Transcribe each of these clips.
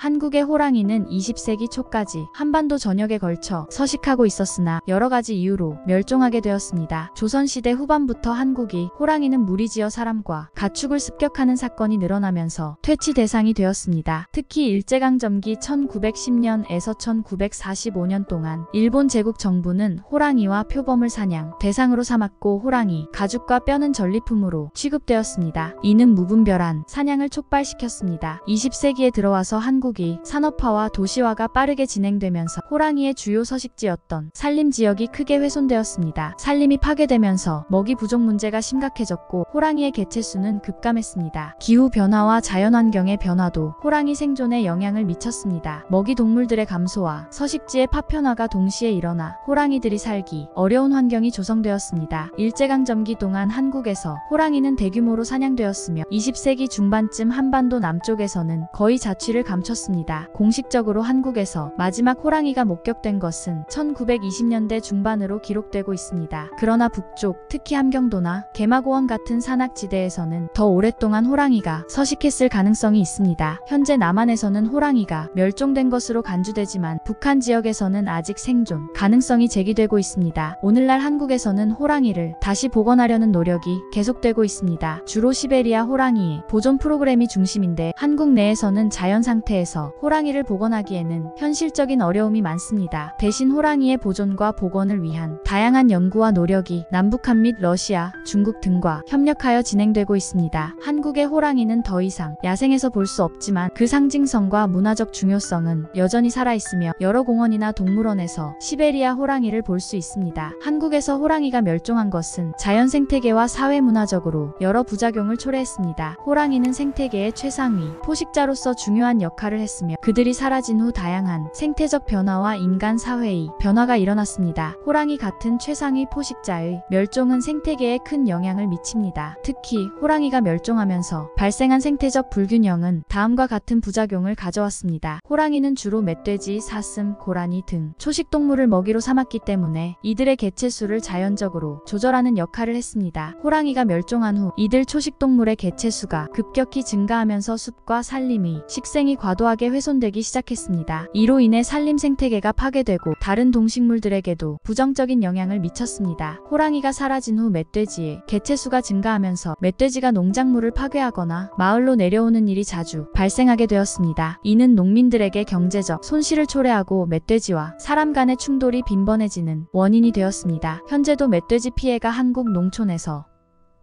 한국의 호랑이는 20세기 초까지 한반도 전역에 걸쳐 서식하고 있었으나 여러가지 이유로 멸종하게 되었습니다. 조선시대 후반부터 한국이 호랑이는 무리지어 사람과 가축을 습격하는 사건이 늘어나면서 퇴치 대상이 되었습니다. 특히 일제강점기 1910년에서 1945년 동안 일본 제국 정부는 호랑이와 표범을 사냥 대상으로 삼았고 호랑이, 가죽과 뼈는 전리품으로 취급되었습니다. 이는 무분별한 사냥을 촉발시켰습니다. 20세기에 들어와서 한국이 산업화와 도시화가 빠르게 진행되면서 호랑이의 주요 서식지였던 산림 지역이 크게 훼손되었습니다. 산림이 파괴되면서 먹이 부족 문제가 심각해졌고 호랑이의 개체수는 급감했습니다. 기후 변화와 자연환경의 변화도 호랑이 생존에 영향을 미쳤습니다. 먹이 동물들의 감소와 서식지의 파편화가 동시에 일어나 호랑이들이 살기 어려운 환경이 조성되었습니다. 일제강점기 동안 한국에서 호랑이는 대규모로 사냥되었으며 20세기 중반쯤 한반도 남쪽에서는 거의 자취를 감췄습니다. 공식적으로 한국에서 마지막 호랑이가 목격된 것은 1920년대 중반으로 기록되고 있습니다. 그러나 북쪽, 특히 함경도나 개마고원 같은 산악지대에서는 더 오랫동안 호랑이가 서식했을 가능성이 있습니다. 현재 남한에서는 호랑이가 멸종된 것으로 간주되지만 북한 지역에서는 아직 생존 가능성이 제기되고 있습니다. 오늘날 한국에서는 호랑이를 다시 복원하려는 노력이 계속되고 있습니다. 주로 시베리아 호랑이의 보존 프로그램이 중심인데 한국 내에서는 자연 상태에서 호랑이를 복원하기에는 현실적인 어려움이 많습니다. 대신 호랑이의 보존과 복원을 위한 다양한 연구와 노력이 남북한 및 러시아, 중국 등과 협력하여 진행되고 있습니다. 한국의 호랑이는 더 이상 야생에서 볼 수 없지만 그 상징성과 문화적 중요성은 여전히 살아있으며 여러 공원이나 동물원에서 시베리아 호랑이를 볼 수 있습니다. 한국에서 호랑이가 멸종한 것은 자연 생태계와 사회 문화적으로 여러 부작용을 초래했습니다. 호랑이는 생태계의 최상위 포식자로서 중요한 역할을 했으며 그들이 사라진 후 다양한 생태적 변화와 인간 사회의 변화가 일어났습니다. 호랑이 같은 최상위 포식자의 멸종은 생태계에 큰 영향을 미칩니다. 특히 호랑이가 멸종하면서 발생한 생태적 불균형은 다음과 같은 부작용을 가져왔습니다. 호랑이는 주로 멧돼지, 사슴, 고라니 등 초식동물을 먹이로 삼았기 때문에 이들의 개체수를 자연적으로 조절하는 역할을 했습니다. 호랑이가 멸종한 후 이들 초식동물의 개체수가 급격히 증가하면서 숲과 산림의 식생이 과도하게 훼손되기 시작했습니다. 이로 인해 산림 생태계가 파괴되고 다른 동식물들에게도 부정적인 영향을 미쳤습니다. 호랑이가 사라진 후 멧돼지의 개체수가 증가하면서 멧돼지가 농작물을 파괴하거나 마을로 내려오는 일이 자주 발생하게 되었습니다. 이는 농민들에게 경제적 손실을 초래하고 멧돼지와 사람 간의 충돌이 빈번해지는 원인이 되었습니다. 현재도 멧돼지 피해가 한국 농촌에서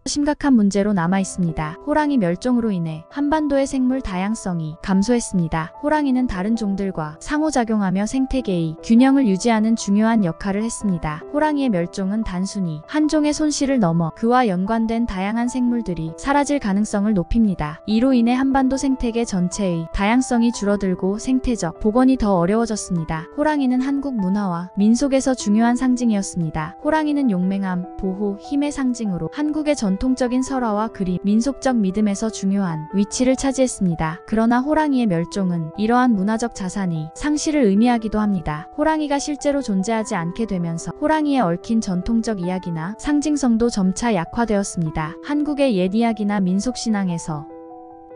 심각한 문제로 남아 있습니다. 호랑이 멸종으로 인해 한반도의 생물 다양성이 감소했습니다. 호랑이는 다른 종들과 상호작용하며 생태계의 균형을 유지하는 중요한 역할을 했습니다. 호랑이의 멸종은 단순히 한 종의 손실을 넘어 그와 연관된 다양한 생물들이 사라질 가능성을 높입니다. 이로 인해 한반도 생태계 전체의 다양성이 줄어들고 생태적 복원이 더 어려워졌습니다. 호랑이는 한국 문화와 민속에서 중요한 상징이었습니다. 호랑이는 용맹함, 보호, 힘의 상징으로 한국의 전통적인 설화와 그림, 민속적 믿음에서 중요한 위치를 차지했습니다. 그러나 호랑이의 멸종은 이러한 문화적 자산이 상실을 의미하기도 합니다. 호랑이가 실제로 존재하지 않게 되면서 호랑이에 얽힌 전통적 이야기나 상징성도 점차 약화되었습니다. 한국의 옛 이야기나 민속신앙에서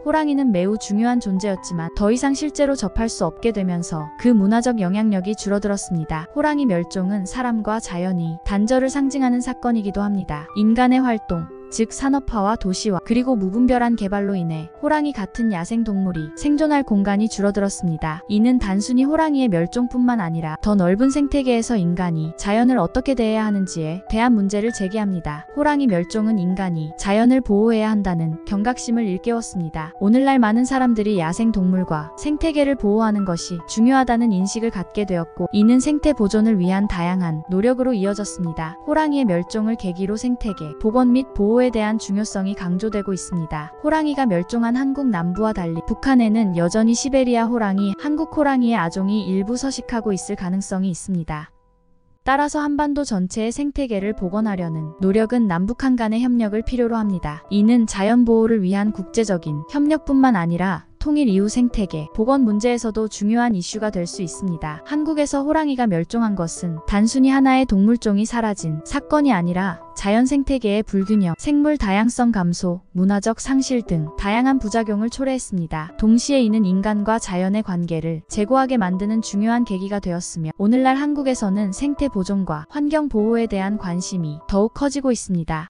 호랑이는 매우 중요한 존재였지만 더 이상 실제로 접할 수 없게 되면서 그 문화적 영향력이 줄어들었습니다. 호랑이 멸종은 사람과 자연이 단절을 상징하는 사건이기도 합니다. 인간의 활동, 즉 산업화와 도시화 그리고 무분별한 개발로 인해 호랑이 같은 야생동물이 생존할 공간이 줄어들었습니다. 이는 단순히 호랑이의 멸종뿐만 아니라 더 넓은 생태계에서 인간이 자연을 어떻게 대해야 하는지에 대한 문제를 제기합니다. 호랑이 멸종은 인간이 자연을 보호해야 한다는 경각심을 일깨웠습니다. 오늘날 많은 사람들이 야생동물과 생태계를 보호하는 것이 중요하다는 인식을 갖게 되었고 이는 생태 보존을 위한 다양한 노력으로 이어졌습니다. 호랑이의 멸종을 계기로 생태계 복원 및 보호에 대한 중요성이 강조되고 있습니다. 호랑이가 멸종한 한국 남부와 달리 북한에는 여전히 시베리아 호랑이, 한국 호랑이의 아종이 일부 서식하고 있을 가능성이 있습니다. 따라서 한반도 전체의 생태계를 복원하려는 노력은 남북한 간의 협력을 필요로 합니다. 이는 자연보호를 위한 국제적인 협력뿐만 아니라 통일 이후 생태계, 보건 문제에서도 중요한 이슈가 될 수 있습니다. 한국에서 호랑이가 멸종한 것은 단순히 하나의 동물종이 사라진 사건이 아니라 자연 생태계의 불균형, 생물 다양성 감소, 문화적 상실 등 다양한 부작용을 초래했습니다. 동시에 이는 인간과 자연의 관계를 재고하게 만드는 중요한 계기가 되었으며 오늘날 한국에서는 생태 보존과 환경 보호에 대한 관심이 더욱 커지고 있습니다.